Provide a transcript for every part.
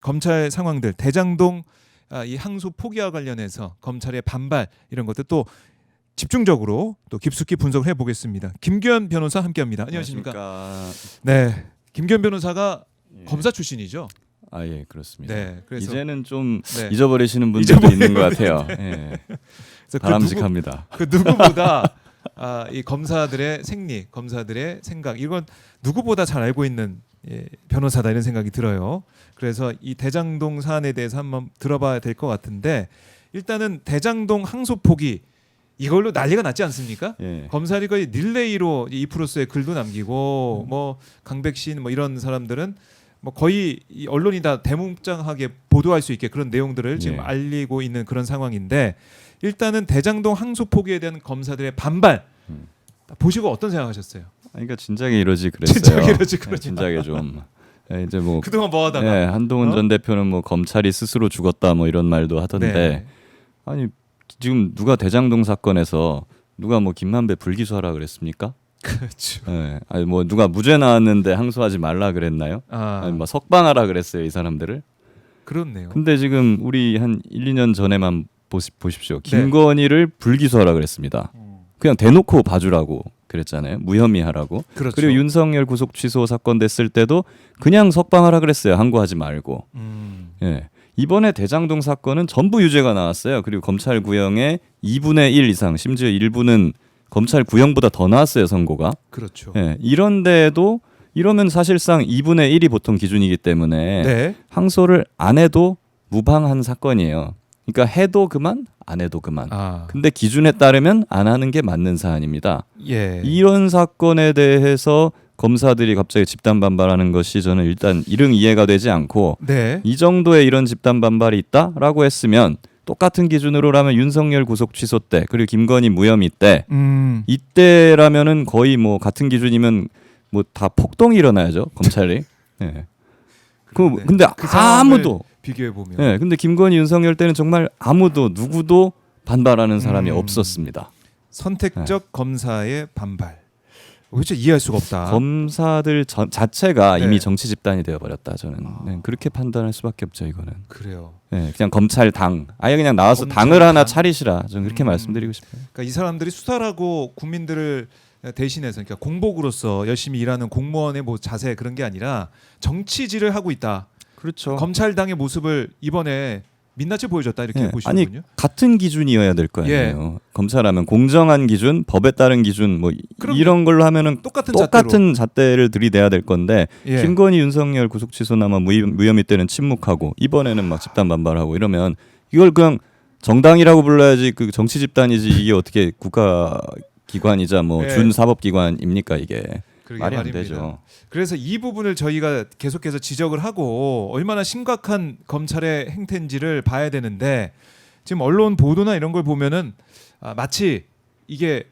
검찰 상황들, 대장동 이 항소 포기와 관련해서 검찰의 반발 이런 것들 또 집중적으로 또 깊숙이 분석을 해보겠습니다. 김규현 변호사 함께합니다. 안녕하십니까? 네, 김규현 변호사가 검사 출신이죠. 아, 예, 그렇습니다. 네, 그래서 이제는 좀 잊어버리시는 분들도 있는 것 같아요. 예. 바람직합니다. 그 누구보다 이 검사들의 생리, 검사들의 생각 이건 누구보다 잘 알고 있는 변호사다 이런 생각이 들어요. 그래서 이 대장동 사안에 대해서 한번 들어봐야 될 것 같은데 일단은 대장동 항소 포기 이걸로 난리가 났지 않습니까? 예. 검사들이 거의 릴레이로 이프로스에 글도 남기고 뭐 강백신 뭐 이런 사람들은 뭐 거의 이 언론이 다 대문짝하게 보도할 수 있게 그런 내용들을 지금 알리고 있는 그런 상황인데 일단은 대장동 항소 포기에 대한 검사들의 반발 보시고 어떤 생각하셨어요? 그러니까 진작에 이러지 그랬어요. 진작에 이러지 그러냐. 네, 진작에 좀 이제 뭐 그동안 뭐 하다가 한동훈 전 대표는 뭐 검찰이 스스로 죽었다 뭐 이런 말도 하던데 네. 아니 지금 누가 대장동 사건에서 누가 뭐 김만배 불기소하라 그랬습니까? 그렇죠. 네. 아니 뭐 누가 무죄 나왔는데 항소하지 말라 그랬나요? 아니 뭐 석방하라 그랬어요 이 사람들을. 그렇네요. 근데 지금 우리 한 1, 2년 전에만 보십시오. 김건희를 불기소하라 그랬습니다. 그냥 대놓고 봐주라고 그랬잖아요. 무혐의하라고. 그렇죠. 그리고 윤석열 구속 취소 사건 됐을 때도 그냥 석방하라 그랬어요. 항고하지 말고. 예. 이번에 대장동 사건은 전부 유죄가 나왔어요. 그리고 검찰 구형의 2분의 1 이상, 심지어 일부는 검찰 구형보다 더 나왔어요. 선고가. 그렇죠. 예. 이런데도 이러면 사실상 2분의 1이 보통 기준이기 때문에 네. 항소를 안 해도 무방한 사건이에요. 그러니까 해도 그만, 안 해도 그만. 근데 기준에 따르면 안 하는 게 맞는 사안입니다. 예. 이런 사건에 대해서 검사들이 갑자기 집단 반발하는 것이 저는 일단 일응 이해가 되지 않고 네. 이 정도의 이런 집단 반발이 있다라고 했으면 똑같은 기준으로라면 윤석열 구속 취소 때 그리고 김건희 무혐의 때 이때라면은 거의 뭐 같은 기준이면 뭐 다 폭동이 일어나야죠 검찰이. 네. 근데 그 아무도 비교해 보면. 네, 근데 김건희 윤석열 때는 정말 아무도 누구도 반발하는 사람이 없었습니다. 선택적 검사의 반발. 그렇죠. 이해할 수가 없다. 검사들 자체가 이미 정치 집단이 되어버렸다. 저는 그렇게 판단할 수밖에 없죠. 이거는. 그래요. 네, 그냥 검찰당 아예 그냥 나와서 당을 하나 차리시라. 저는 그렇게 말씀드리고 싶어요. 그러니까 이 사람들이 수사라고 국민들을 대신해서 그러니까 공복으로서 열심히 일하는 공무원의 뭐 자세 그런 게 아니라 정치질을 하고 있다. 그렇죠. 검찰당의 모습을 이번에 민낯을 보여줬다 이렇게 보시는군요. 아니 같은 기준이어야 될 거 아니에요. 검찰하면 공정한 기준, 법에 따른 기준 뭐 이런 걸로 하면은 똑같은 잣대를 들이대야 될 건데 김건희 윤석열 구속 취소나마 무혐의 때는 침묵하고 이번에는 막 집단 반발하고 이러면 이걸 그냥 정당이라고 불러야지 그 정치 집단이지 이게 어떻게 국가 기관이자 뭐 준사법기관입니까 이게. 말이 안 되죠. 그래서 이 부분을 저희가 계속해서 지적을 하고 얼마나 심각한 검찰의 행태인지를 봐야 되는데 지금 언론 보도나 이런 걸 보면은 마치 이게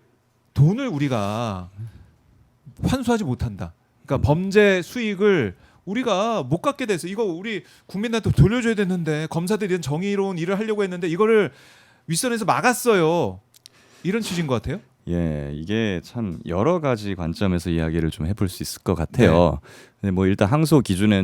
돈을 우리가 환수하지 못한다. 그러니까 범죄 수익을 우리가 못 갖게 돼서 이거 우리 국민한테 돌려줘야 되는데 검사들이 이런 정의로운 일을 하려고 했는데 이거를 윗선에서 막았어요. 이런 취지인 것 같아요. 예, 이게 참 여러 가지 관점에서 이야기를 좀 해볼 수 있을 것 같아요. 근데 뭐 일단 항소 기준이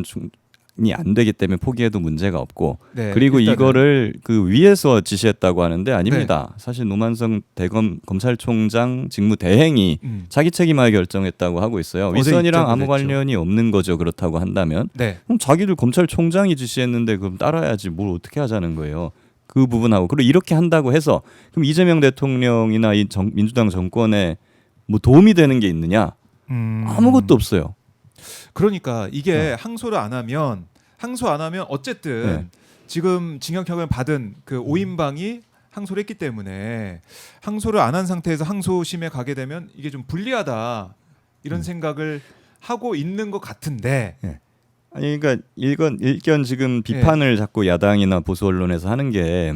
안 되기 때문에 포기해도 문제가 없고, 그리고 이거를 그 위에서 지시했다고 하는데 아닙니다. 사실 노만성 대검 검찰총장 직무 대행이 자기 책임하에 결정했다고 하고 있어요. 윗선이랑 아무 관련이 없는 거죠. 그렇다고 한다면, 그럼 자기들 검찰총장이 지시했는데 그럼 따라야지 뭘 어떻게 하자는 거예요. 그 부분하고 그리고 이렇게 한다고 해서 그럼 이재명 대통령이나 이 민주당 정권에 뭐 도움이 되는 게 있느냐? 아무것도 없어요. 그러니까 이게 항소 안 하면 어쨌든 지금 징역형을 받은 그 5인방이 항소를 했기 때문에 항소를 안 한 상태에서 항소심에 가게 되면 이게 좀 불리하다 이런 생각을 하고 있는 것 같은데. 아니 그러니까 일견 지금 비판을 자꾸 야당이나 보수 언론에서 하는 게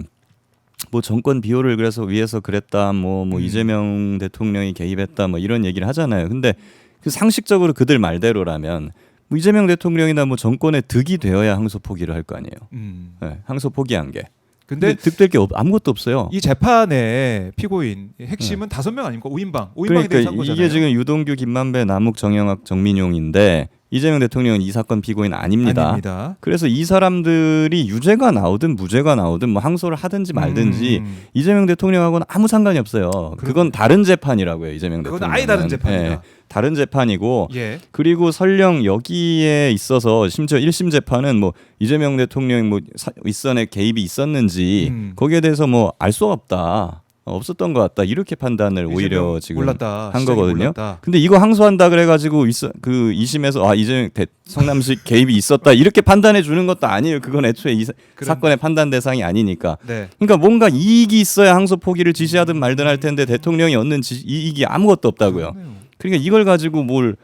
뭐 정권 비호를 그래서 위해서 그랬다 뭐 이재명 대통령이 개입했다 뭐 이런 얘기를 하잖아요. 근데 그 상식적으로 그들 말대로라면 뭐 이재명 대통령이나 뭐 정권의 득이 되어야 항소 포기를 할 거 아니에요. 항소 포기한 게. 근데 득될 게 아무것도 없어요. 이 재판의 피고인 핵심은 5명 아닙니까? 5인방에 그러니까 대해서 한 거잖아요. 이게 지금 유동규, 김만배, 남욱, 정영학, 정민용인데 이재명 대통령은 이 사건 피고인 아닙니다. 아닙니다. 그래서 이 사람들이 유죄가 나오든 무죄가 나오든 뭐 항소를 하든지 말든지 이재명 대통령하고는 아무 상관이 없어요. 그건 다른 재판이라고요. 이재명 대통령. 그건 아예 다른 재판이다. 예, 다른 재판이고 예. 그리고 설령 여기에 있어서 심지어 1심 재판은 뭐 이재명 대통령이 뭐 윗선에 개입이 있었는지 거기에 대해서 뭐 알 수가 없다. 없었던 것 같다 이렇게 판단을 오히려 지금 몰랐다. 한 거거든요. 몰랐다. 근데 이거 항소한다 그래가지고 그 2심에서 이재명 성남시 개입이 있었다 이렇게 판단해 주는 것도 아니에요. 그건 애초에 사건의 판단 대상이 아니니까. 네. 그러니까 뭔가 이익이 있어야 항소 포기를 지시하든 말든 할 텐데 대통령이 얻는 이익이 아무것도 없다고요. 그러니까 이걸 가지고 뭘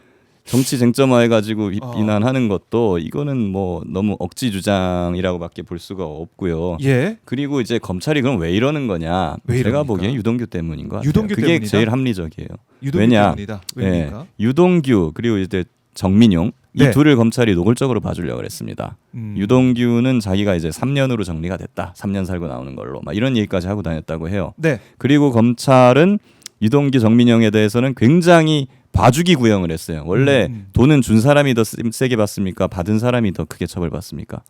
정치 쟁점화해가지고 비난하는 것도 이거는 뭐 너무 억지 주장이라고밖에 볼 수가 없고요. 예. 그리고 이제 검찰이 그럼 왜 이러는 거냐? 왜 제가 이럽니까? 보기엔 유동규 때문인 것 같아요. 유동규 그게 때문이다? 제일 합리적이에요. 유동규 왜냐? 때문이다. 왜입니까? 유동규 그리고 이제 정민용 네. 이 둘을 검찰이 노골적으로 봐주려고 그랬습니다. 유동규는 자기가 이제 3년으로 정리가 됐다. 3년 살고 나오는 걸로 막 이런 얘기까지 하고 다녔다고 해요. 네. 그리고 검찰은 유동규 정민용에 대해서는 굉장히 봐주기 구형을 했어요. 원래 돈은 준 사람이 더 세게 받습니까? 받은 사람이 더 크게 처벌받습니까?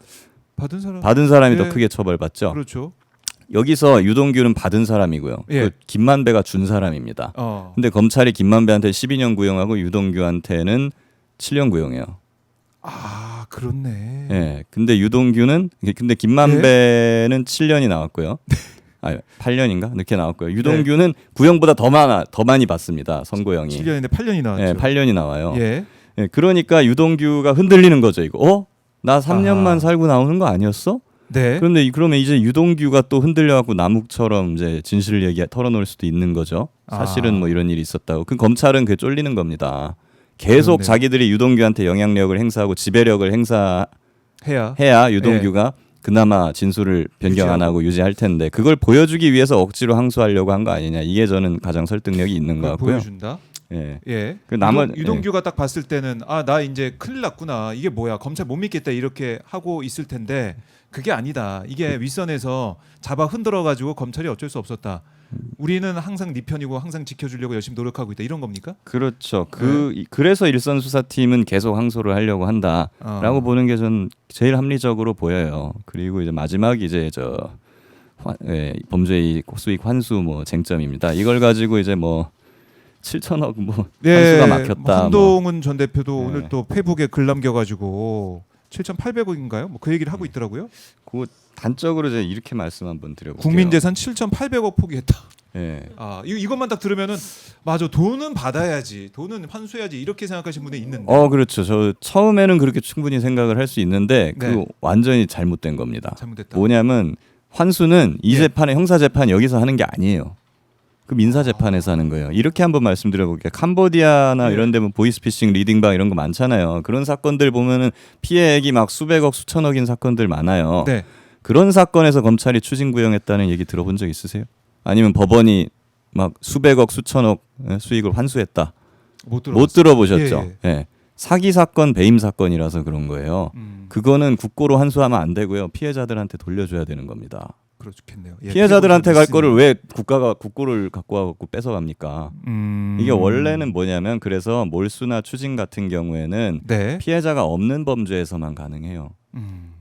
받은 사람이 예. 더 크게 처벌받죠. 그렇죠. 여기서 유동규는 받은 사람이고요. 예. 그 김만배가 준 사람입니다. 근데 검찰이 김만배한테 12년 구형하고 유동규한테는 7년 구형해요. 아, 그렇네. 예. 근데 김만배는 7년이 나왔고요. 8년인가? 이렇게 나왔고요. 유동규는 구형보다 더 많이 받습니다. 선고형이. 7년인데 8년이 나왔죠. 예, 8년이 나와요. 예. 예, 그러니까 유동규가 흔들리는 거죠. 이거. 나 3년만 살고 나오는 거 아니었어? 네. 그런데 그러면 이제 유동규가 또 흔들려갖고 남욱처럼 이제 진실을 털어놓을 수도 있는 거죠. 사실은 뭐 이런 일이 있었다고. 그 검찰은 그게 쫄리는 겁니다. 계속 그렇네요. 자기들이 유동규한테 영향력을 행사하고 지배력을 행사해야 유동규가 그나마 진술을 변경 안 하고 유지할 텐데 그걸 보여주기 위해서 억지로 항소하려고 한 거 아니냐. 이게 저는 가장 설득력이 있는 것 같고요. 보여준다. 예. 예. 그 유동규가 딱 봤을 때는 나 이제 큰일 났구나. 이게 뭐야? 검찰 못 믿겠다 이렇게 하고 있을 텐데 그게 아니다. 이게 윗선에서 잡아 흔들어 가지고 검찰이 어쩔 수 없었다. 우리는 항상 네 편이고 항상 지켜주려고 열심히 노력하고 있다. 이런 겁니까? 그렇죠. 그래서 일선 수사팀은 계속 항소를 하려고 한다라고 보는 게 전 제일 합리적으로 보여요. 그리고 이제 마지막 이제 범죄 수익 환수 뭐 쟁점입니다. 이걸 가지고 이제 뭐 7천억 뭐 환수가 막혔다. 뭐 한동훈 전 대표도 네. 오늘 또 페이북에 글 남겨가지고 7,800억인가요? 뭐 그 얘기를 하고 있더라고요. 그 단적으로 제가 이렇게 말씀 한번 드려볼게요. 국민재산 7,800억 포기했다. 예. 이것만 딱 들으면은 맞아, 돈은 받아야지, 돈은 환수해야지 이렇게 생각하시는 분이 있는데. 그렇죠. 저 처음에는 그렇게 충분히 생각을 할 수 있는데 네. 그 완전히 잘못된 겁니다. 잘못됐다. 뭐냐면 환수는 이 재판에 형사 재판 여기서 하는 게 아니에요. 그 민사 재판에서 하는 거예요. 이렇게 한번 말씀드려볼게요. 캄보디아나 이런 데면 보이스피싱, 리딩방 이런 거 많잖아요. 그런 사건들 보면은 피해액이 막 수백억, 수천억인 사건들 많아요. 네. 그런 사건에서 검찰이 추징 구형했다는 얘기 들어본 적 있으세요? 아니면 법원이 막 수백억, 수천억 수익을 환수했다. 못 들어보셨죠? 예. 사기 사건, 배임 사건이라서 그런 거예요. 그거는 국고로 환수하면 안 되고요. 피해자들한테 돌려줘야 되는 겁니다. 그렇겠네요. 피해자들한테 갈 거를 왜 국가가 국고를 갖고 와갖고 뺏어갑니까? 이게 원래는 뭐냐면 그래서 몰수나 추징 같은 경우에는 네. 피해자가 없는 범죄에서만 가능해요.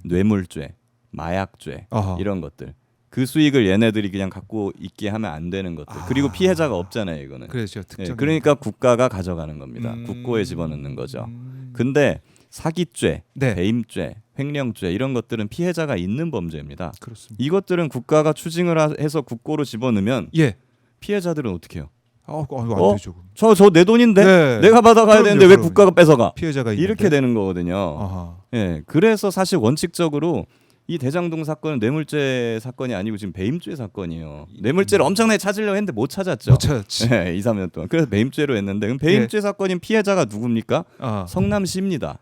뇌물죄, 마약죄 이런 것들. 그 수익을 얘네들이 그냥 갖고 있게 하면 안 되는 것들. 그리고 피해자가 없잖아요, 이거는. 그렇죠. 그러니까 국가가 가져가는 겁니다. 국고에 집어넣는 거죠. 근데 사기죄, 네. 배임죄, 횡령죄 이런 것들은 피해자가 있는 범죄입니다. 그렇습니다. 이것들은 국가가 추징을 해서 국고로 집어넣으면 피해자들은 어떻게 해요? 안 되죠. 저 내 돈인데 네. 내가 받아가야 되는데 왜 국가가 뺏어가? 피해자가 이렇게 되는 거거든요. 아하. 예, 그래서 사실 원칙적으로 이 대장동 사건은 뇌물죄 사건이 아니고 지금 배임죄 사건이에요. 뇌물죄를 엄청나게 찾으려고 했는데 못 찾았죠. 못 찾았지. 네, 2, 3년 동안. 그래서 배임죄로 했는데 그럼 배임죄 사건인 피해자가 누굽니까? 성남시입니다.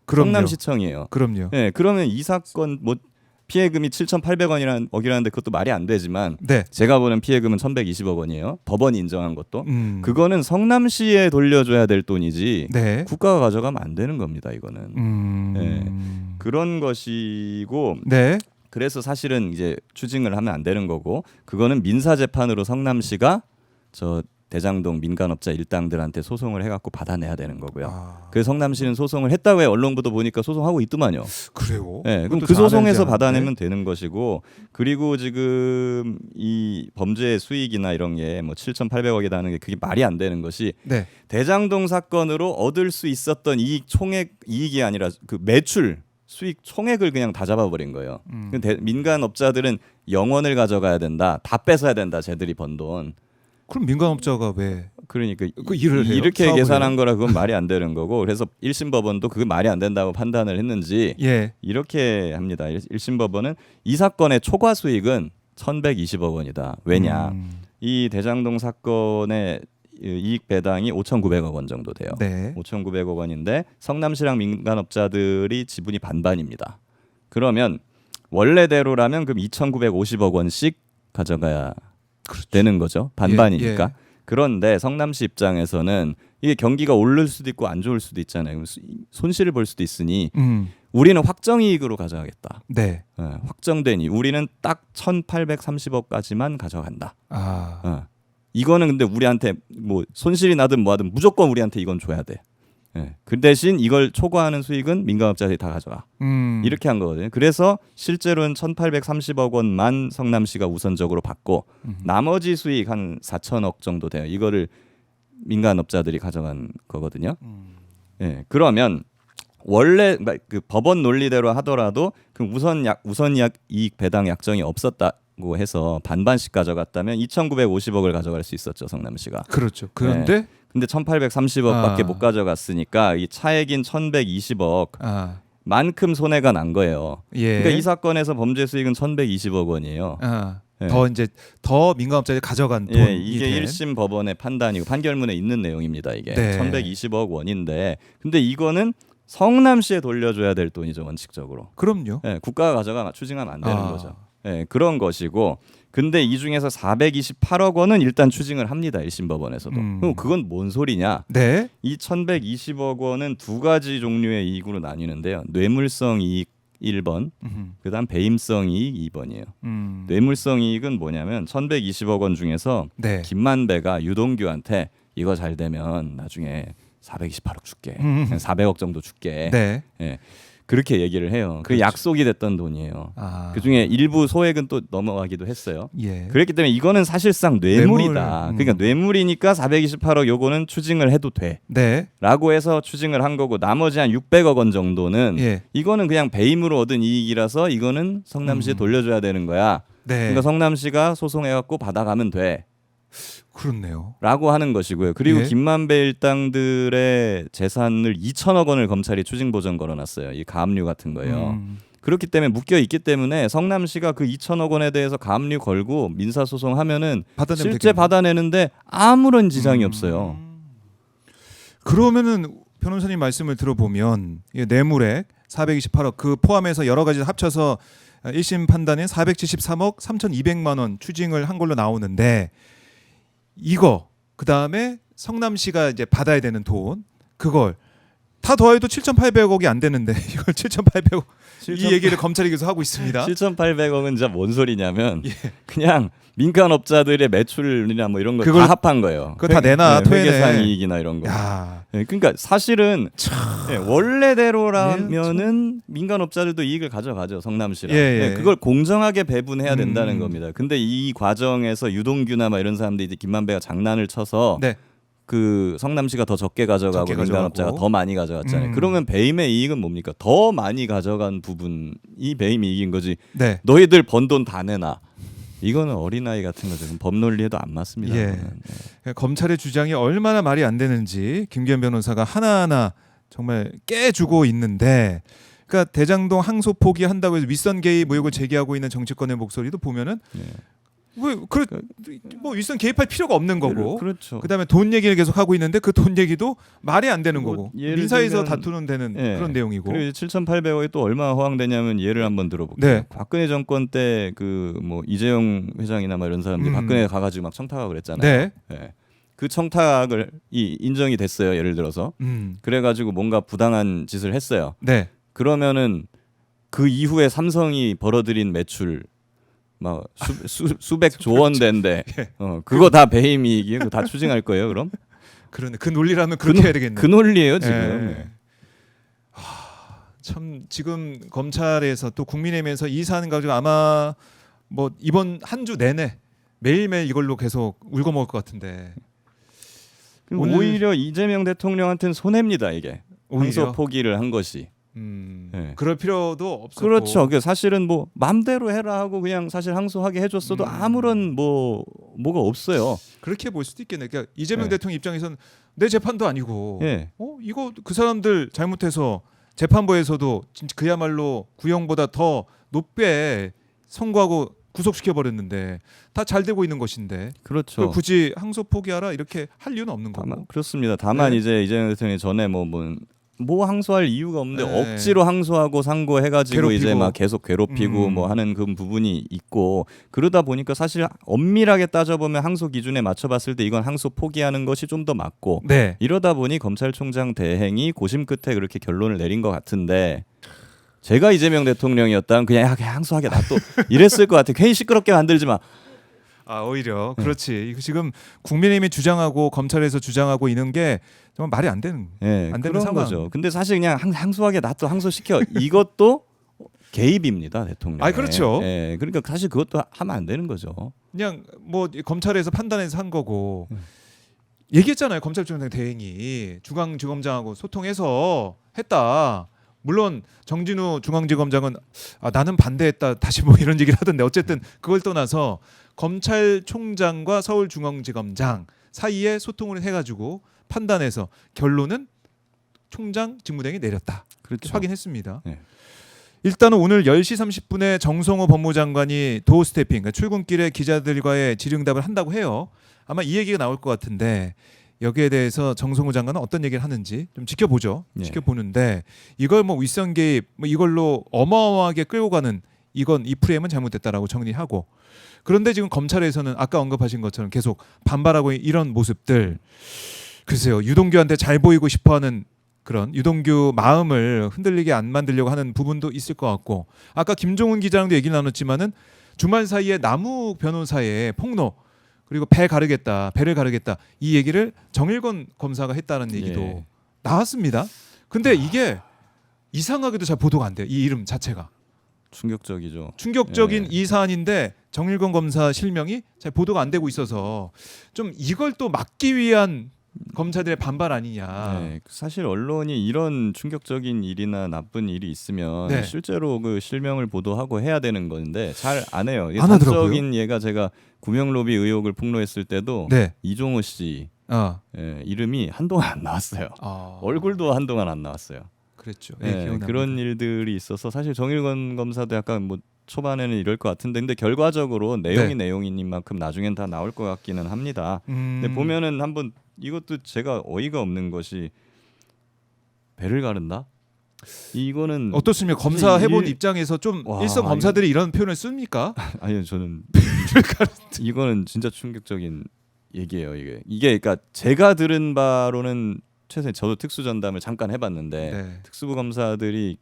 그럼요. 성남시청이에요. 그럼요. 네, 그러면 이 사건 뭐 피해금이 7,800억이라는데 그것도 말이 안 되지만 네. 제가 보는 피해금은 1,120억 원이에요. 법원이 인정한 것도. 그거는 성남시에 돌려줘야 될 돈이지 네. 국가가 가져가면 안 되는 겁니다. 이거는. 네. 그런 것이고 네. 그래서 사실은 이제 추징을 하면 안 되는 거고 그거는 민사 재판으로 성남시가 대장동 민간업자 일당들한테 소송을 해갖고 받아내야 되는 거고요. 아, 그래서 성남시는 소송을 했다고 해 언론부도 보니까 소송하고 있더만요. 그래요? 네, 그럼 그것도 그 잘 소송에서 알지 받아내면 않았네. 되는 것이고 그리고 지금 이 범죄 수익이나 이런 게 뭐 7,800억이라는 게 그게 말이 안 되는 것이 네. 대장동 사건으로 얻을 수 있었던 이익 총액 이익이 아니라 그 매출 수익 총액을 그냥 다 잡아버린 거예요. 민간업자들은 영원을 가져가야 된다. 다 뺏어야 된다. 쟤들이 번 돈. 그럼 민간업자가 왜 그러니까 그 일을 해요? 이렇게 사업을 계산한 해요? 거라 그건 말이 안 되는 거고 그래서 1심 법원도 그게 말이 안 된다고 판단을 했는지 예. 이렇게 합니다. 1심 법원은 이 사건의 초과 수익은 1,120억 원이다. 왜냐? 이 대장동 사건의 이익 배당이 5,900억 원 정도 돼요. 네. 5,900억 원인데 성남시랑 민간업자들이 지분이 반반입니다. 그러면 원래대로라면 그럼 2,950억 원씩 가져가야 되는 거죠. 반반이니까. 예. 그런데 성남시 입장에서는 이게 경기가 오를 수도 있고 안 좋을 수도 있잖아요. 손실을 볼 수도 있으니 우리는 확정이익으로 가져가겠다. 네. 확정된 이익. 우리는 딱 1,830억까지만 가져간다. 아. 이거는 근데 우리한테 뭐 손실이 나든 뭐하든 무조건 우리한테 이건 줘야 돼. 그 대신 이걸 초과하는 수익은 민간업자들이 다 가져가. 이렇게 한 거거든요. 그래서 실제로는 1,830억 원만 성남시가 우선적으로 받고 나머지 수익 한 4천억 정도 돼요. 이거를 민간업자들이 가져간 거거든요. 그러면 원래 그 법원 논리대로 하더라도 그 우선 이익 배당 약정이 없었다고 해서 반반씩 가져갔다면 2,950억을 가져갈 수 있었죠, 성남시가. 그렇죠. 그런데 근데 1,830억밖에 못 가져갔으니까 이 차액인 1,120억 만큼 손해가 난 거예요. 예. 그러니까 이 사건에서 범죄 수익은 1,120억 원이에요. 더 이제 더 민간업자들이 가져간 돈이 이게 된. 1심 법원의 판단이고 판결문에 있는 내용입니다. 이게 네. 1,120억 원인데 근데 이거는 성남시에 돌려줘야 될 돈이죠, 원칙적으로. 그럼요. 국가가 추징하면 안 되는 거죠. 그런 것이고 근데 이 중에서 428억 원은 일단 추징을 합니다. 1심 법원에서도. 그럼 그건 뭔 소리냐? 네. 이 1,120억 원은 두 가지 종류의 이익으로 나뉘는데요. 뇌물성 이익 1번, 그다음 배임성 이익 2번이에요. 뇌물성 이익은 뭐냐면 1,120억 원 중에서 네. 김만배가 유동규한테 이거 잘 되면 나중에 428억 줄게. 400억 정도 줄게. 네. 그렇게 얘기를 해요. 그 그렇죠. 약속이 됐던 돈이에요. 아. 그중에 일부 소액은 또 넘어가기도 했어요. 예. 그렇기 때문에 이거는 사실상 뇌물이다. 그러니까 뇌물이니까 428억 요거는 추징을 해도 돼. 네. 라고 해서 추징을 한 거고 나머지 한 600억 원 정도는 예. 이거는 그냥 배임으로 얻은 이익이라서 이거는 성남시에 돌려줘야 되는 거야. 네. 그러니까 성남시가 소송해갖고 받아가면 돼. 그렇네요. 라고 하는 것이고요. 그리고 예. 김만배 일당들의 재산을 2천억 원을 검찰이 추징 보전 걸어놨어요. 이 가압류 같은 거예요. 그렇기 때문에 묶여 있기 때문에 성남시가 그 2천억 원에 대해서 가압류 걸고 민사 소송하면은 받아내면 실제 되겠네요. 받아내는데 아무런 지장이 없어요. 그러면은 변호사님 말씀을 들어보면 이 뇌물액 428억 그 포함해서 여러 가지 합쳐서 1심 판단인 473억 3,200만 원 추징을 한 걸로 나오는데 이거 그다음에 성남시가 이제 받아야 되는 돈 그걸 다 더해도 7,800억이 안 되는데 이걸 7,800억 이 얘기를 검찰이 계속 하고 있습니다. 7,800억은 진짜 뭔 소리냐면 예. 그냥 민간업자들의 매출이나 뭐 이런 거 그걸 다 합한 거예요. 그거 다 내놔, 토해내. 회계상 이익이나 이런 거. 야, 그러니까 사실은 원래대로라면은 민간업자들도 이익을 가져가죠, 성남시랑. 예. 그걸 공정하게 배분해야 된다는 겁니다. 근데 이 과정에서 유동규나 막 이런 사람들이 이제 김만배가 장난을 쳐서 네. 그 성남시가 더 적게 가져가고 적게 민간업자가 가져가고. 더 많이 가져갔잖아요. 그러면 배임의 이익은 뭡니까? 더 많이 가져간 부분이 배임 이익인 거지. 네. 너희들 번 돈 다 내놔. 이거는 어린아이 같은 거죠. 법 논리에도 안 맞습니다. 예. 검찰의 주장이 얼마나 말이 안 되는지 김기현 변호사가 하나하나 정말 깨주고 있는데 그러니까 대장동 항소 포기한다고 해서 윗선 개입 의혹을 제기하고 있는 정치권의 목소리도 보면은 뭐 윗선 개입할 필요가 없는 거고 그렇죠. 그다음에 돈 얘기를 계속 하고 있는데 그 돈 얘기도 말이 안 되는 뭐 거고 예를 민사에서 들면- 다투는 되는 그런 내용이고 그리고 7,800억이 또 얼마나 허황되냐면 예를 한번 들어볼게요. 네. 박근혜 정권 때 그 뭐 이재용 회장이나 막 이런 사람들이 박근혜 가가지고 막 청탁하고 그랬잖아요. 네. 그 청탁을 인정이 됐어요. 예를 들어서 그래가지고 뭔가 부당한 짓을 했어요. 네. 그러면은 그 이후에 삼성이 벌어들인 매출 막 수백 조 원대인데 그거 다 배임 이익이 그거 다 추징할 거예요, 그럼? 그러네. 그 논리라면 그렇게 해야 되겠네. 그 논리예요, 지금. 예. 참 지금 검찰에서 또 국민의힘에서 이 사안 가지고 아마 뭐 이번 한 주 내내 매일매일 이걸로 계속 울고 먹을 것 같은데 오히려 이재명 대통령한테는 손해입니다, 이게. 오히려? 항소 포기를 한 것이. 네. 그럴 필요도 없었고. 그렇죠. 사실은 뭐 맘대로 해라 하고 그냥 사실 항소하게 해줬어도 아무런 뭐가 없어요. 그렇게 볼 수도 있겠네. 그러니까 이재명 네. 대통령 입장에서는 내 재판도 아니고, 예. 이거 그 사람들 잘못해서 재판부에서도 진짜 그야말로 구형보다 더 높게 선고하고 구속시켜 버렸는데 다 잘 되고 있는 것인데. 그렇죠. 그걸 굳이 항소 포기하라 이렇게 할 이유는 없는 거고. 그렇습니다. 다만 네. 이제 이재명 대통령이 전에 뭐 항소할 이유가 없는데 네. 억지로 항소하고 상고해가지고 괴롭히고. 이제 막 계속 괴롭히고 뭐 하는 그 부분이 있고 그러다 보니까 사실 엄밀하게 따져보면 항소 기준에 맞춰봤을 때 이건 항소 포기하는 것이 좀 더 맞고 네. 이러다 보니 검찰총장 대행이 고심 끝에 그렇게 결론을 내린 것 같은데 제가 이재명 대통령이었다면 그냥 항소하게 놔둬 이랬을 것 같아. 괜히 시끄럽게 만들지 마. 오히려 그렇지. 이거 지금 국민의힘이 주장하고 검찰에서 주장하고 있는 게 정말 말이 안 되는 안 되는 그런 상황. 거죠. 근데 사실 그냥 항소하게 놔둬 항소시켜 이것도 개입입니다, 대통령. 그렇죠. 그러니까 사실 그것도 하면 안 되는 거죠. 그냥 뭐 검찰에서 판단해서 한 거고 얘기했잖아요. 검찰총장 대행이 중앙지검장하고 소통해서 했다. 물론 정진우 중앙지검장은 나는 반대했다 다시 뭐 이런 얘기를 하던데 어쨌든 그걸 떠나서 검찰총장과 서울중앙지검장 사이에 소통을 해가지고 판단해서 결론은 총장 직무대행이 내렸다. 그렇게 그렇죠. 확인했습니다. 네. 일단은 오늘 10시 30분에 정성호 법무장관이 도어 스태핑, 그러니까 출근길에 기자들과의 질의응답을 한다고 해요. 아마 이 얘기가 나올 것 같은데 여기에 대해서 정성호 장관은 어떤 얘기를 하는지 좀 지켜보죠. 네. 지켜보는데 이걸 뭐 윗선 개입 이걸로 어마어마하게 끌고 가는 이 프레임은 잘못됐다라고 정리하고 그런데 지금 검찰에서는 아까 언급하신 것처럼 계속 반발하고 이런 모습들 글쎄요. 유동규한테 잘 보이고 싶어하는 그런 유동규 마음을 흔들리게 안 만들려고 하는 부분도 있을 것 같고 아까 김종훈 기자랑도 얘기 나눴지만은 주말 사이에 남욱 변호사의 폭로 그리고 배를 가르겠다 이 얘기를 정일권 검사가 했다는 얘기도 나왔습니다. 근데 이게 이상하게도 잘 보도가 안 돼요. 이 이름 자체가 충격적이죠. 충격적인 이 사안인데 정일권 검사 실명이 잘 보도가 안 되고 있어서 좀 이걸 또 막기 위한 검사들의 반발 아니냐. 사실 언론이 이런 충격적인 일이나 나쁜 일이 있으면 실제로 그 실명을 보도하고 해야 되는 건데 잘 안 해요. 안 하더라고요. 단적인 예가 제가 구명로비 의혹을 폭로했을 때도 이종호 씨 이름이 한동안 안 나왔어요. 얼굴도 한동안 안 나왔어요. 그랬죠. 그런 일들이 있어서 사실 정일권 검사도 약간 뭐 초반에는 이럴 것 같은데 근데 결과적으로 내용이 내용인 만큼 나중엔 다 나올 것 같기는 합니다. 근데 보면은 한번 이것도 제가 어이가 없는 것이 배를 가른다? 이거는 어떻습니까? 검사 해본 입장에서 좀 일선 검사들이 이런 표현을 씁니까? 아니요, 저는 이거는 진짜 충격적인 얘기예요. 이게 그러니까 제가 들은 바로는 최근에 저도 특수전담을 잠깐 해봤는데 특수부 검사들이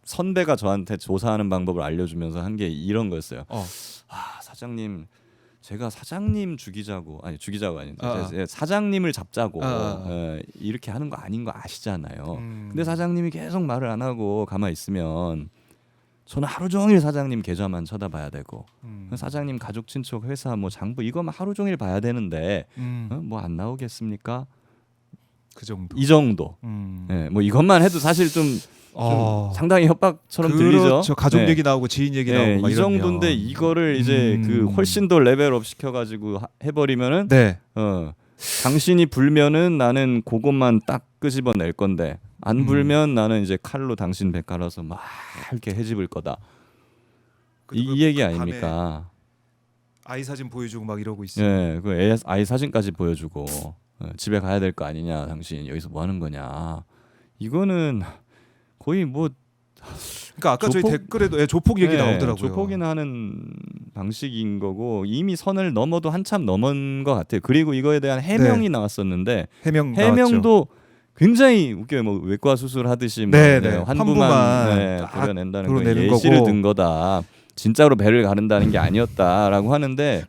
선배가 저한테 조사하는 방법을 알려주면서 한 게 이런 거였어요. 사장님, 제가 사장님 죽이자고 아닌데 사장님을 잡자고 이렇게 하는 거 아닌 거 아시잖아요. 근데 사장님이 계속 말을 안 하고 가만히 있으면 저는 하루 종일 사장님 계좌만 쳐다봐야 되고 사장님 가족 친척 회사 뭐 장부 이거만 하루 종일 봐야 되는데 뭐 안 나오겠습니까? 그 정도. 이 정도. 뭐 이것만 해도 사실 좀 상당히 협박처럼 들리죠. 그렇죠. 가족 얘기 나오고 지인 얘기 나오고 이 정도인데 이거를 이제 그 훨씬 더 레벨업 시켜가지고 해버리면은 당신이 불면은 나는 그것만 딱 끄집어낼 건데 안 불면 나는 이제 칼로 당신 배 깔아서 막 이렇게 해집을 거다. 이 얘기 아닙니까? 아이 사진 보여주고 막 이러고 있어요. 그 아이 사진까지 보여주고 집에 가야 될 거 아니냐, 당신 여기서 뭐 하는 거냐. 이거는 거의 뭐 그러니까 아까 저희 댓글에도 조폭 얘기 나오더라고요. 조폭이나 하는 방식인 거고 이미 선을 넘어도 한참 넘은 것 같아요. 그리고 이거에 대한 해명이 나왔었는데 해명도 굉장히 웃겨요. 뭐 외과 수술 하듯이 환부만 도려낸다는 거 예시를 든 거다. 진짜로 배를 가른다는 게 아니었다라고 하는데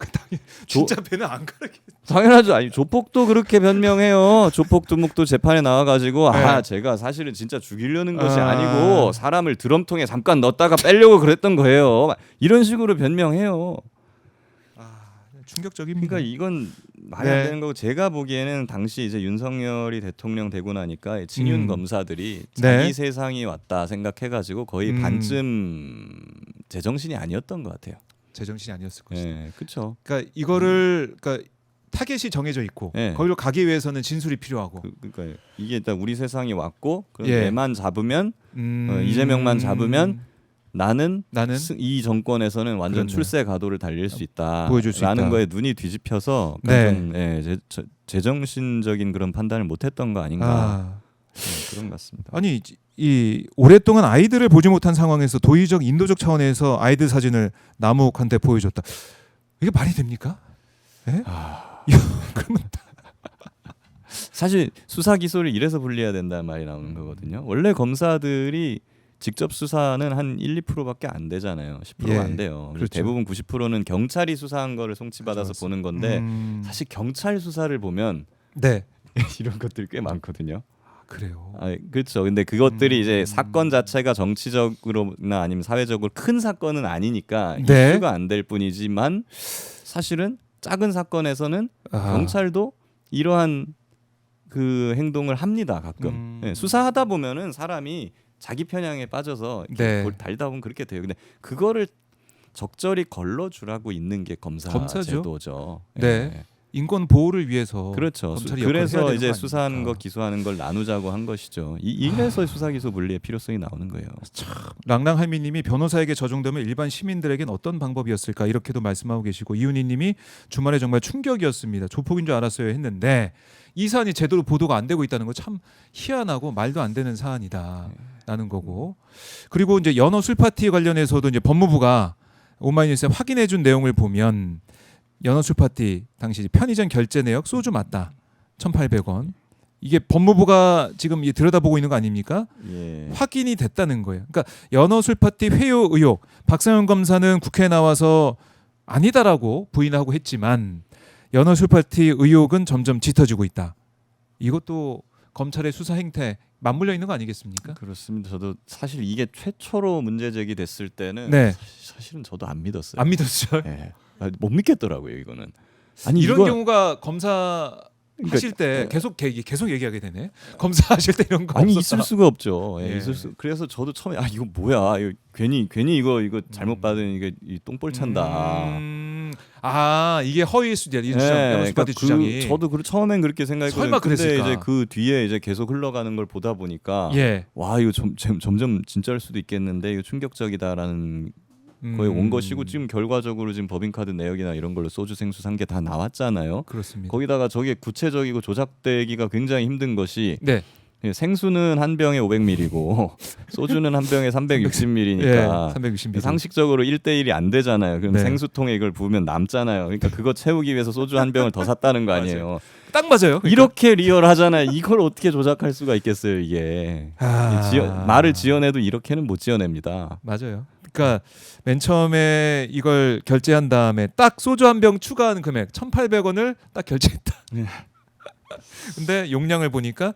진짜 배는 안 가르게. 당연하죠. 아니 조폭도 그렇게 변명해요. 조폭 두목도 재판에 나와가지고 네. 제가 사실은 진짜 죽이려는 것이 아니고 사람을 드럼통에 잠깐 넣었다가 빼려고 그랬던 거예요. 이런 식으로 변명해요. 충격적입니다. 그러니까 이건 말이 안 네. 되는 거고 제가 보기에는 당시 이제 윤석열이 대통령 되고 나니까 친윤 검사들이 네. 자기 세상이 왔다 생각해가지고 거의 반쯤 제정신이 아니었던 것 같아요. 제정신이 아니었을 것이다. 네, 그렇죠. 그러니까 이거를 그러니까 타겟이 정해져 있고 네. 거기로 가기 위해서는 진술이 필요하고. 그러니까 이게 일단 우리 세상이 왔고 그럼 예. 얘만 잡으면 이재명만 잡으면 나는 이 정권에서는 완전 그렇네. 출세 가도를 달릴 수 있다. 보여줄 수 라는 있다. 거에 눈이 뒤집혀서 네. 제정신적인 그런 판단을 못했던 거 아닌가 그런 것 같습니다. 아니 이 오랫동안 아이들을 보지 못한 상황에서 도의적 인도적 차원에서 아이들 사진을 남욱한테 보여줬다. 이게 말이 됩니까? 예? 그러면 사실 수사 기소를 이래서 분리해야 된다는 말이 나오는 거거든요. 원래 검사들이 직접 수사는 한 1, 2%밖에 안 되잖아요. 10%가 예, 안 돼요. 그렇죠. 대부분 90%는 경찰이 수사한 거를 송치받아서 보는 건데 사실 경찰 수사를 보면 네. 이런 것들이 꽤 많거든요. 그래요. 그렇죠. 근데 그것들이 이제 사건 자체가 정치적으로나 아니면 사회적으로 큰 사건은 아니니까 네. 이슈가 안 될 뿐이지만 사실은 작은 사건에서는 경찰도 이러한 그 행동을 합니다. 가끔 네, 수사하다 보면은 사람이 자기 편향에 빠져서 네. 달다 보면 그렇게 돼요. 근데 그거를 적절히 걸러주라고 있는 게 검사죠. 제도죠. 네. 네. 인권 보호를 위해서 그렇죠. 검찰이 역할을 해야 그래서 되는 이제 거 수사하는 아닙니까? 거 기소하는 걸 나누자고 한 것이죠. 이래서 수사 기소 분리의 필요성이 나오는 거예요. 랑랑할미님이 변호사에게 저 정도면 일반 시민들에겐 어떤 방법이었을까 이렇게도 말씀하고 계시고 이윤희님이 주말에 정말 충격이었습니다. 조폭인 줄 알았어요 했는데 이 사안이 제대로 보도가 안 되고 있다는 거 참 희한하고 말도 안 되는 사안이다라는 거고 그리고 이제 연어 술 파티 관련해서도 이제 법무부가 오마이뉴스에 확인해준 내용을 보면 연어 술 파티 당시 편의점 결제 내역 소주 맞다 1,800원 이게 법무부가 지금 들여다보고 있는 거 아닙니까? 예. 확인이 됐다는 거예요. 그러니까 연어 술 파티 회유 의혹 박상현 검사는 국회에 나와서 아니다라고 부인하고 했지만 연어 술 파티 의혹은 점점 짙어지고 있다. 이것도 검찰의 수사 행태 맞물려 있는 거 아니겠습니까? 그렇습니다. 저도 사실 이게 최초로 문제 제기됐을 때는 네. 사실은 저도 안 믿었어요. 안 믿었어요. 예. 못 믿겠더라고요. 이거는. 아니 이런 이건- 경우가 검사 하실 때 계속 얘기하게 되네. 검사하실 때 이런 거 아니 없었다. 있을 수가 없죠. 예, 예. 그래서 저도 처음에 이거 뭐야? 이거 괜히 이거 잘못 받은 이게 이 똥볼 찬다. 이게 허위일 수도 있다. 이 주장, 연어 술 그러니까 파티 주장이. 저도 처음엔 그렇게 생각했거든요. 설마 근데 그랬을까? 이제 그 뒤에 이제 계속 흘러가는 걸 보다 보니까 예. 와 이거 점점 진짜일 수도 있겠는데 이거 충격적이다라는 거의 온 것이고 지금 결과적으로 지금 법인카드 내역이나 이런 걸로 소주 생수 산 게 다 나왔잖아요. 그렇습니다. 거기다가 저게 구체적이고 조작되기가 굉장히 힘든 것이 네. 생수는 한 병에 500ml고 소주는 한 병에 360ml니까 예, 360ml. 상식적으로 1대1이 안 되잖아요. 그럼 네. 생수통에 이걸 부으면 남잖아요. 그러니까 그거 채우기 위해서 소주 한 병을 더 샀다는 거 아니에요. 딱 맞아요. 그러니까. 이렇게 리얼하잖아요. 이걸 어떻게 조작할 수가 있겠어요, 이게. 말을 지어내도 이렇게는 못 지어냅니다. 맞아요. 그러니까 맨 처음에 이걸 결제한 다음에 딱 소주 한 병 추가하는 금액 1,800원을 딱 결제했다. 근데 용량을 보니까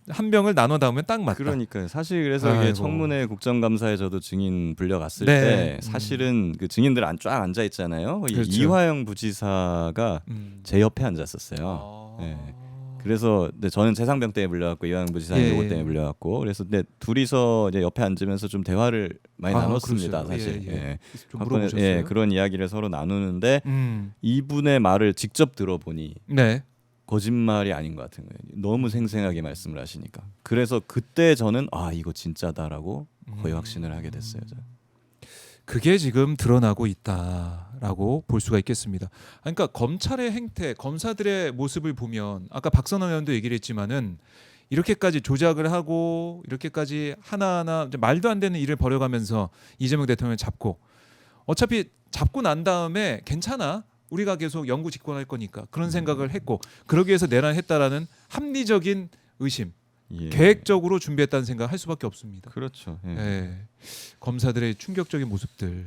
한 병을 나눠 담으면 딱 맞다. 그러니까요. 사실 그래서 이게 아이고. 청문회 국정감사에 저도 증인 불려갔을 네. 때 사실은 그 증인들 쫙 앉아 있잖아요. 그렇죠. 이화영 부지사가 제 옆에 앉았었어요. 네. 그래서 저는 재상병 때문에 불려갔고 이화영 부지사는 예. 요거 때문에 불려갔고 그래서 둘이서 이제 옆에 앉으면서 좀 대화를 많이 나눴습니다. 그렇죠. 사실. 예. 좀 물어보셨어요. 예, 그런 이야기를 서로 나누는데 이분의 말을 직접 들어보니 네. 거짓말이 아닌 것 같은 거예요. 너무 생생하게 말씀을 하시니까. 그래서 그때 저는 이거 진짜다라고 거의 확신을 하게 됐어요. 그게 지금 드러나고 있다라고 볼 수가 있겠습니다. 그러니까 검찰의 행태, 검사들의 모습을 보면 아까 박선원 의원도 얘기를 했지만은 이렇게까지 조작을 하고 이렇게까지 하나하나 말도 안 되는 일을 벌여가면서 이재명 대통령을 잡고 어차피 잡고 난 다음에 괜찮아. 우리가 계속 영구 집권할 거니까 그런 생각을 했고 그러기 위해서 내란했다라는 합리적인 의심, 예. 계획적으로 준비했다는 생각을 할 수밖에 없습니다. 그렇죠. 예. 예. 검사들의 충격적인 모습들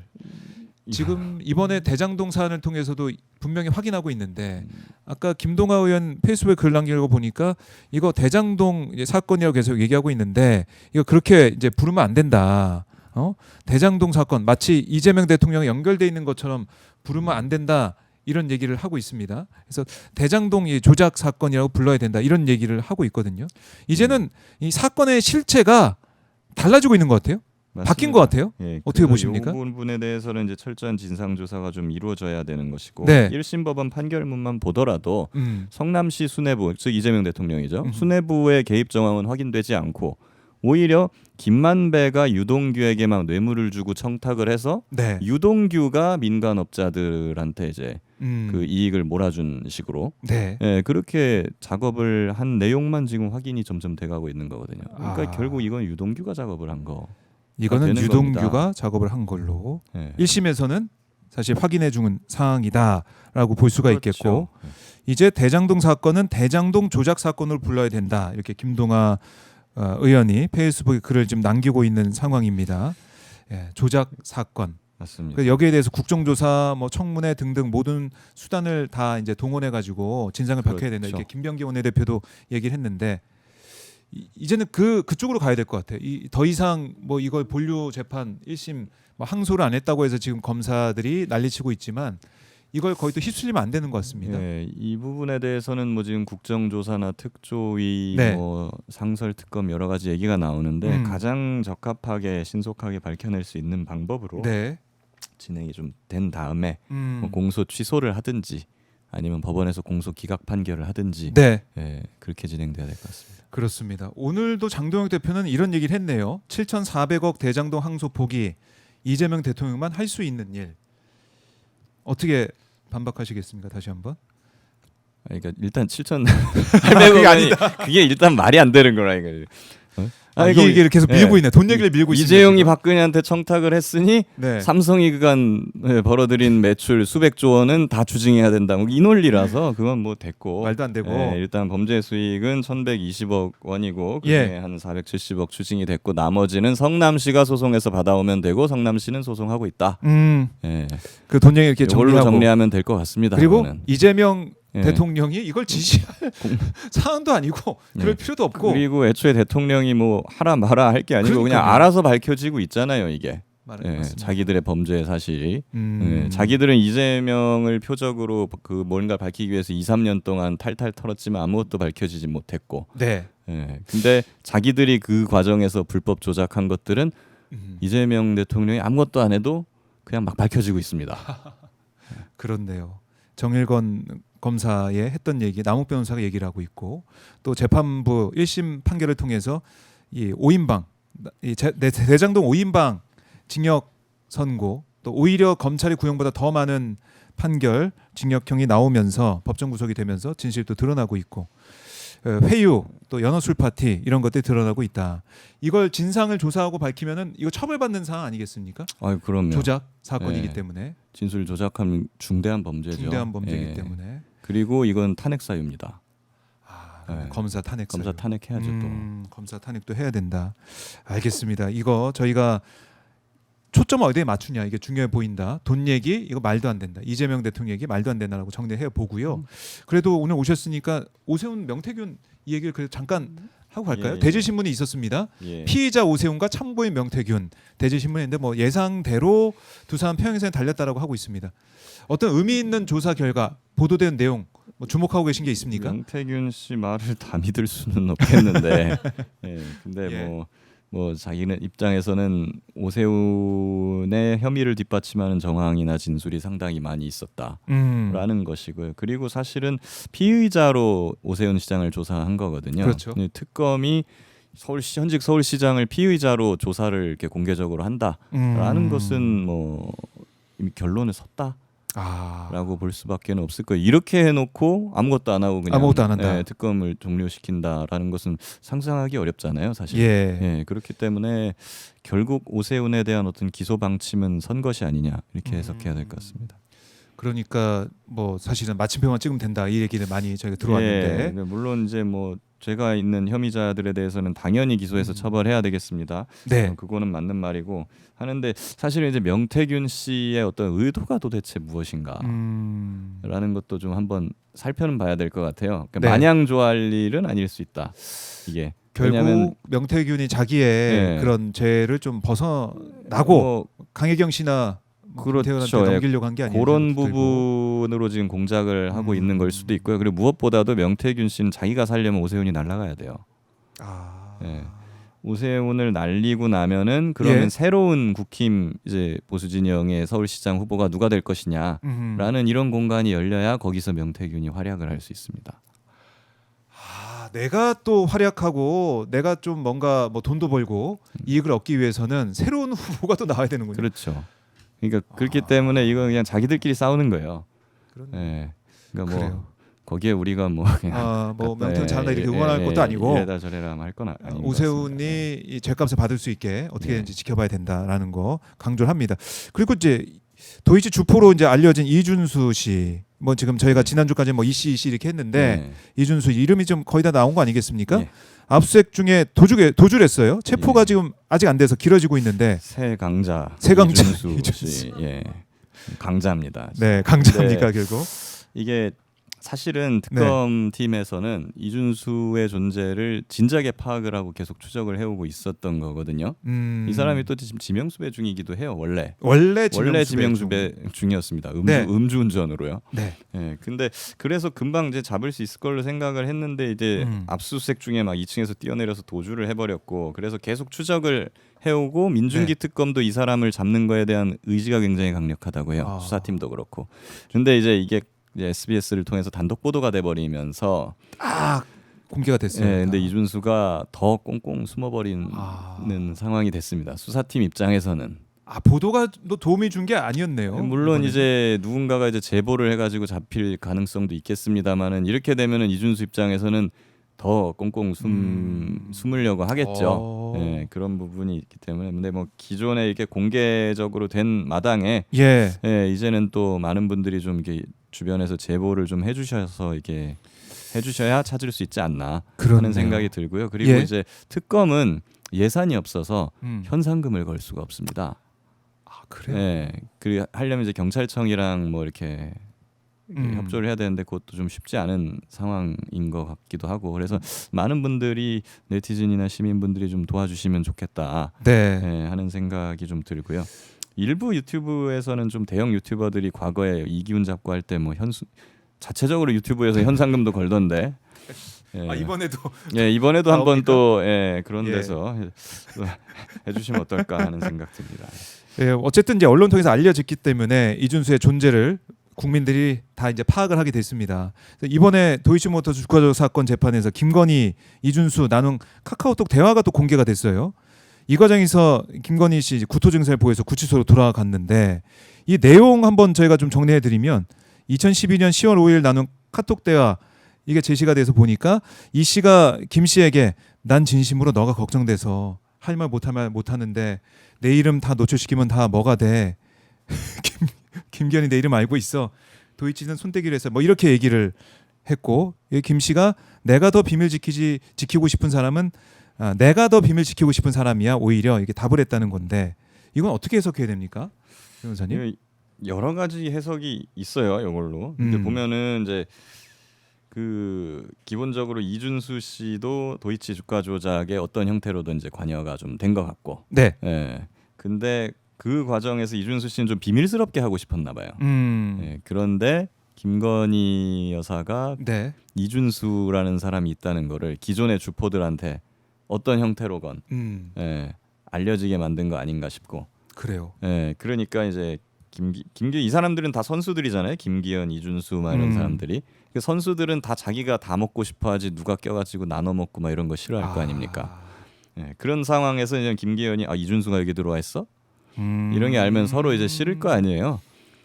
지금 이번에 대장동 사안을 통해서도 분명히 확인하고 있는데 아까 김동아 의원 페이스북에 글 남긴 거 보니까 이거 대장동 이제 사건이라고 계속 얘기하고 있는데 이거 그렇게 이제 부르면 안 된다. 대장동 사건 마치 이재명 대통령이 연결돼 있는 것처럼 부르면 안 된다. 이런 얘기를 하고 있습니다. 그래서 대장동 조작 사건이라고 불러야 된다. 이런 얘기를 하고 있거든요. 이제는 이 사건의 실체가 달라지고 있는 것 같아요. 맞습니다. 바뀐 것 같아요. 예, 어떻게 보십니까? 이 부분에 대해서는 이제 철저한 진상 조사가 좀 이루어져야 되는 것이고 네. 1심 법원 판결문만 보더라도 음. 성남시 수뇌부 즉 이재명 대통령이죠. 수뇌부의 개입 정황은 확인되지 않고 오히려 김만배가 유동규에게 막 뇌물을 주고 청탁을 해서 네. 유동규가 민간업자들한테 이제 음. 그 이익을 몰아준 식으로 네. 예, 그렇게 작업을 한 내용만 지금 확인이 점점 돼가고 있는 거거든요. 그러니까 결국 이건 유동규가 작업을 한 거. 이거는 되는 유동규가 겁니다. 작업을 한 걸로 예. 1심에서는 사실 확인해 준 사항이다라고 볼 수가 그렇죠. 있겠고 이제 대장동 사건은 대장동 조작 사건으로 불러야 된다. 이렇게 김동아 의원이 페이스북에 글을 지금 남기고 있는 상황입니다. 예, 조작 사건. 맞습니다. 그래서 여기에 대해서 국정조사, 뭐 청문회 등등 모든 수단을 다 이제 동원해 가지고 진상을 밝혀야 된다. 그렇죠. 이렇게 김병기 원내대표도 얘기를 했는데 이제는 그쪽으로 가야 될 것 같아요. 더 이상 뭐 이걸 본류 재판 1심 뭐 항소를 안 했다고 해서 지금 검사들이 난리치고 있지만 이걸 거의 또 휩쓸리면 안 되는 것 같습니다. 예, 이 부분에 대해서는 뭐 지금 국정조사나 특조위, 네. 뭐 상설특검 여러 가지 얘기가 나오는데 가장 적합하게 신속하게 밝혀낼 수 있는 방법으로 네. 진행이 좀 된 다음에 뭐 공소 취소를 하든지 아니면 법원에서 공소 기각 판결을 하든지 네. 예, 그렇게 진행돼야 될 것 같습니다. 그렇습니다. 오늘도 장동혁 대표는 이런 얘기를 했네요. 7,400억 대장동 항소 포기 이재명 대통령만 할 수 있는 일. 어떻게 반박하시겠습니까? 다시 한번. 그러니까 일단 7,800원이 그게 일단 말이 안 되는 거라 이거. 이 얘기를 계속 밀고 있네. 돈 얘기를 밀고 있습니다. 이재용이 박근혜한테 청탁을 했으니 네. 삼성이 그간 벌어들인 매출 수백조 원은 다 추징해야 된다. 뭐 이 논리라서 그건 뭐 됐고 말도 안 되고. 일단 범죄 수익은 1,120억 원이고 그중에 한 470억 추징이 됐고 나머지는 성남시가 소송해서 받아오면 되고 성남시는 소송하고 있다. 예. 그 돈 얘기 이렇게 이걸로 정리하고 정리하면 될 것 같습니다. 그리고 그거는. 이재명 대통령이 이걸 지시할 사안도 아니고 그럴 필요도 없고 그리고 애초에 대통령이 뭐 하라 마라 할 게 아니고 그냥 알아서 밝혀지고 있잖아요 이게. 자기들의 범죄 사실이 자기들은 이재명을 표적으로 그 뭔가 밝히기 위해서 2, 3년 동안 탈탈 털었지만 아무것도 밝혀지지 못했고 네. 근데 자기들이 그 과정에서 불법 조작한 것들은 이재명 대통령이 아무것도 안 해도 그냥 막 밝혀지고 있습니다. 그렇네요. 정일건 검사의 했던 얘기 남욱 변호사가 얘기를 하고 있고 또 재판부 1심 판결을 통해서 이 5인방 대장동 5인방 징역 선고 또 오히려 검찰의 구형보다 더 많은 판결 징역형이 나오면서 법정 구속이 되면서 진실도 드러나고 있고 회유 또 연어술 파티 이런 것들이 드러나고 있다. 이걸 진상을 조사하고 밝히면은 이거 처벌받는 사안 아니겠습니까? 그럼요. 조작 사건이기 때문에 진술 조작하면 중대한 범죄죠. 중대한 범죄이기 때문에 그리고 이건 탄핵 사유입니다. 검사 탄핵 검사 탄핵해야죠 또. 검사 탄핵도 해야 된다. 알겠습니다. 이거 저희가 초점을 어디에 맞추냐 이게 중요해 보인다. 돈 얘기 이거 말도 안 된다. 이재명 대통령 얘기 말도 안 된다라고 정리해 보고요. 그래도 오늘 오셨으니까 오세훈 명태균 이 얘기를 그래도 잠깐 하고 갈까요? 대질신문이 있었습니다. 피의자 오세훈과 참고인 명태균 대질신문인데 뭐 예상대로 두 사람 평행선에 달렸다라고 하고 있습니다. 어떤 의미 있는 조사 결과 보도된 내용 뭐 주목하고 계신 게 있습니까? 명태균 씨 말을 다 믿을 수는 없겠는데 근데 뭐 자기는 입장에서는 오세훈의 혐의를 뒷받침하는 정황이나 진술이 상당히 많이 있었다라는 것이고요. 그리고 사실은 피의자로 오세훈 시장을 조사한 거거든요. 그렇죠. 특검이 현직 서울시장을 피의자로 조사를 이렇게 공개적으로 한다라는 것은 뭐 이미 결론을 섰다. 라고 볼 수밖에 없을 거예요. 이렇게 해놓고 아무것도 안 하고 그냥 아무것도 안 한다. 특검을 종료시킨다라는 것은 상상하기 어렵잖아요, 사실. 그렇기 때문에 결국 오세훈에 대한 어떤 기소 방침은 선 것이 아니냐 이렇게 해석해야 될 것 같습니다. 그러니까 뭐 사실은 마침표만 찍으면 된다 이 얘기를 많이 저희가 들어왔는데 물론 이제 뭐 죄가 있는 혐의자들에 대해서는 당연히 기소해서 처벌해야 되겠습니다. 네. 그거는 맞는 말이고 하는데 사실은 이제 명태균 씨의 어떤 의도가 도대체 무엇인가라는 것도 좀 한번 살펴는 봐야 될 것 같아요. 그러니까 네. 마냥 좋아할 일은 아닐 수 있다. 이게 결국 왜냐하면 명태균이 자기의 네. 그런 죄를 좀 벗어나고 뭐 강혜경 씨나 그렇죠. 김태현한테 넘기려고 한 게 아니에요. 그런 부분으로 지금 공작을 하고 있는 걸 수도 있고요. 그리고 무엇보다도 명태균 씨는 자기가 살려면 오세훈이 날아가야 돼요. 예. 오세훈을 날리고 나면은 그러면 예. 새로운 국힘 이제 보수 진영의 서울시장 후보가 누가 될 것이냐라는 이런 공간이 열려야 거기서 명태균이 활약을 할 수 있습니다. 내가 또 활약하고 내가 좀 뭔가 뭐 돈도 벌고 이익을 얻기 위해서는 새로운 후보가 또 나와야 되는군요. 그렇죠. 그러니까 그렇기 때문에 이건 그냥 자기들끼리 싸우는 거예요. 그런- 예. 그러니까 그래요. 뭐 거기에 우리가 뭐 그냥 뭐 명태균 잘한다 이렇게 예, 응원할 예, 것도 아니고 이래다 저래라 할 건 아닌 것 같습니다. 오세훈이 이 죄값을 받을 수 있게 어떻게 네. 되는지 지켜봐야 된다라는 거 강조를 합니다. 그리고 이제 도이치 주포로 이제 알려진 이준수 씨, 뭐 지금 저희가 지난주까지 뭐 이씨 이렇게 했는데 네. 이준수 이름이 좀 거의 다 나온 거 아니겠습니까? 예. 압수수색 중에 도주를 했어요. 체포가 예. 지금 아직 안 돼서 길어지고 있는데 새 강자 이준수. 씨, 예, 강자입니다. 네 강자입니까 네. 결국? 이게 사실은 네. 특검팀에서는 이준수의 존재를 진작에 파악을 하고 계속 추적을 해오고 있었던 거거든요. 이 사람이 또 지금 지명수배 중이기도 해요. 원래 지명수배 중이었습니다. 네. 음주운전으로요. 네. 예, 근데 그래서 금방 이제 잡을 수 있을 걸로 생각을 했는데 이제 압수수색 중에 막 2층에서 뛰어내려서 도주를 해버렸고 그래서 계속 추적을 해오고 민중기 네. 특검도 이 사람을 잡는 거에 대한 의지가 굉장히 강력하다고 해요. 수사팀도 그렇고. 근데 이제 이게 SBS를 통해서 단독 보도가 돼버리면서 공개가 됐어요. 예, 근데 이준수가 더 꽁꽁 숨어버리는 상황이 됐습니다. 수사팀 입장에서는 보도가 또 도움이 준 게 아니었네요. 물론 이번에는. 이제 누군가가 이제 제보를 해가지고 잡힐 가능성도 있겠습니다만은 이렇게 되면은 이준수 입장에서는 더 꽁꽁 숨으려고 하겠죠. 예, 그런 부분이 있기 때문에 근데 뭐 기존에 이렇게 공개적으로 된 마당에 예. 이제는 또 많은 분들이 좀 이렇게 주변에서 제보를 좀 해주셔서 이게 해주셔야 찾을 수 있지 않나 그렇네요. 하는 생각이 들고요. 그리고 예. 이제 특검은 예산이 없어서 음. 현상금을 걸 수가 없습니다. 그래요? 예, 그 하려면 이제 경찰청이랑 뭐 이렇게 협조를 해야 되는데 그것도 좀 쉽지 않은 상황인 것 같기도 하고 그래서 많은 분들이 네티즌이나 시민분들이 좀 도와주시면 좋겠다 네. 하는 생각이 좀 들고요. 일부 유튜브에서는 좀 대형 유튜버들이 과거에 이기훈 잡고 할 때 뭐 자체적으로 유튜브에서 현상금도 걸던데 이번에도 한번 또 그런 데서 해주시면 어떨까 하는 생각 듭니다. 예, 어쨌든 이제 언론 통해서 알려졌기 때문에 이준수의 존재를 국민들이 다 이제 파악을 하게 됐습니다. 이번에 도이치모터 주가 사건 재판에서 김건희, 이준수 나눈 카카오톡 대화가 또 공개가 됐어요. 이 과정에서 김건희 씨 구토 증세를 보여서 구치소로 돌아갔는데 이 내용 한번 저희가 좀 정리해드리면 2012년 10월 5일 나눈 카톡 대화 이게 제시가 돼서 보니까 이 씨가 김 씨에게 난 진심으로 너가 걱정돼서 할 말 못할 말 못하는데 내 이름 다 노출시키면 다 뭐가 돼. 김기현이 내 이름 알고 있어. 도이치는 손대기로 해서 뭐 이렇게 얘기를 했고 김 씨가 내가 더 비밀 지키고 싶은 사람은 내가 더 비밀 지키고 싶은 사람이야 오히려 이렇게 답을 했다는 건데 이건 어떻게 해석해야 됩니까, 변호사님? 여러 가지 해석이 있어요. 이걸로 근데 보면은 이제 그 기본적으로 이준수 씨도 도이치 주가 조작에 어떤 형태로든 이제 관여가 좀 된 것 같고, 네. 근데 그 과정에서 이준수 씨는 좀 비밀스럽게 하고 싶었나 봐요. 그런데 김건희 여사가 네. 이준수라는 사람이 있다는 거를 기존의 주포들한테 어떤 형태로건 알려지게 만든 거 아닌가 싶고. 그래요. 그러니까 이제 김기 이 사람들은 다 선수들이잖아요. 김기현, 이준수 막 이런 사람들이. 그 선수들은 다 자기가 다 먹고 싶어하지 누가 껴가지고 나눠 먹고 막 이런 거 싫어할 거 아닙니까? 그런 상황에서 이제 김기현이 이준수가 여기 들어와 있어? 이런 게 알면 서로 이제 싫을 거 아니에요.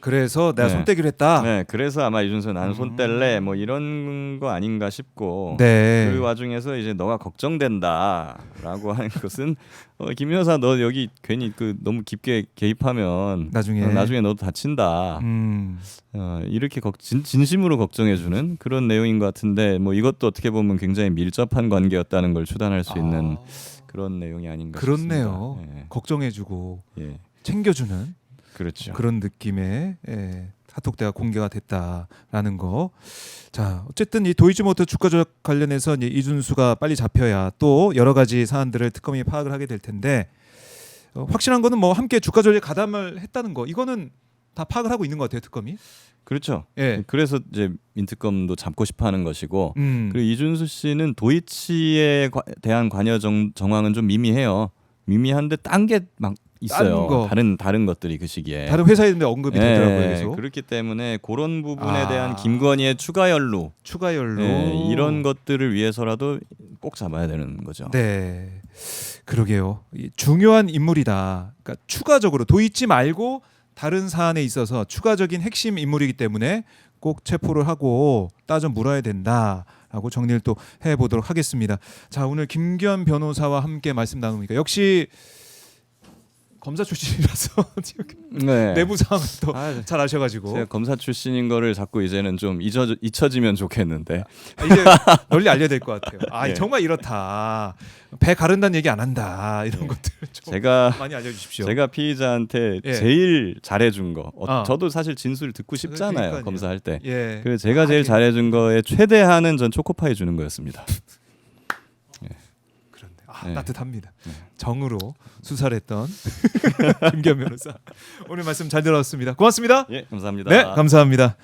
그래서 내가 네. 손 떼기로 했다. 네, 그래서 아마 이준수 나는 손 뗄래 뭐 이런 거 아닌가 싶고 네. 그 와중에서 이제 너가 걱정된다라고 하는 것은 김 여사 너 여기 괜히 그 너무 깊게 개입하면 나중에 너도 다친다. 이렇게 진심으로 걱정해주는 그런 내용인 것 같은데 뭐 이것도 어떻게 보면 굉장히 밀접한 관계였다는 걸 추단할 수 있는 그런 내용이 아닌가 그렇네요. 싶습니다. 예. 걱정해주고 예. 챙겨주는 그렇죠. 그런 느낌의 카톡대가 공개가 됐다라는 거. 자, 어쨌든 이 도이치모터 주가 조작 관련해서 이제 이준수가 빨리 잡혀야 또 여러 가지 사안들을 특검이 파악을 하게 될 텐데 확실한 거는 뭐 함께 주가 조작에 가담을 했다는 거. 이거는 다 파악을 하고 있는 것 같아요, 특검이. 그렇죠. 예. 그래서 이제 민특검도 잡고 싶어하는 것이고 그리고 이준수 씨는 도이치에 대한 관여 정황은 좀 미미해요. 미미한데 딴 게 막 있어요. 다른 것들이 그 시기에 다른 회사에 있는데 언급이 되더라고요. 계속. 그렇기 때문에 그런 부분에 대한 김건희의 추가 연루 이런 것들을 위해서라도 꼭 잡아야 되는 거죠. 네, 그러게요. 중요한 인물이다. 그러니까 추가적으로 도이치 말고 다른 사안에 있어서 추가적인 핵심 인물이기 때문에 꼭 체포를 하고 따져 물어야 된다라고 정리를 또 해보도록 하겠습니다. 자, 오늘 김기현 변호사와 함께 말씀 나누니까 역시 검사 출신이라서 내부 상황을 또 잘 아셔가지고 제가 검사 출신인 거를 자꾸 이제는 좀 잊혀지면 좋겠는데 이제 널리 알려야 될 것 같아요. 네. 정말 이렇다. 배 가른다는 얘기 안 한다. 이런 것들 좀 제가 많이 알려주십시오. 제가 피의자한테 제일 잘해준 거. 저도 사실 진술 듣고 싶잖아요. 그러니까요. 검사할 때. 예. 그래서 제가 제일 잘해준 거에 최대한은 전 초코파이 주는 거였습니다. 그런데 따뜻합니다. 정으로 수사를 했던 김기현 변호사. 오늘 말씀 잘 들었습니다. 고맙습니다. 예, 감사합니다. 네, 감사합니다.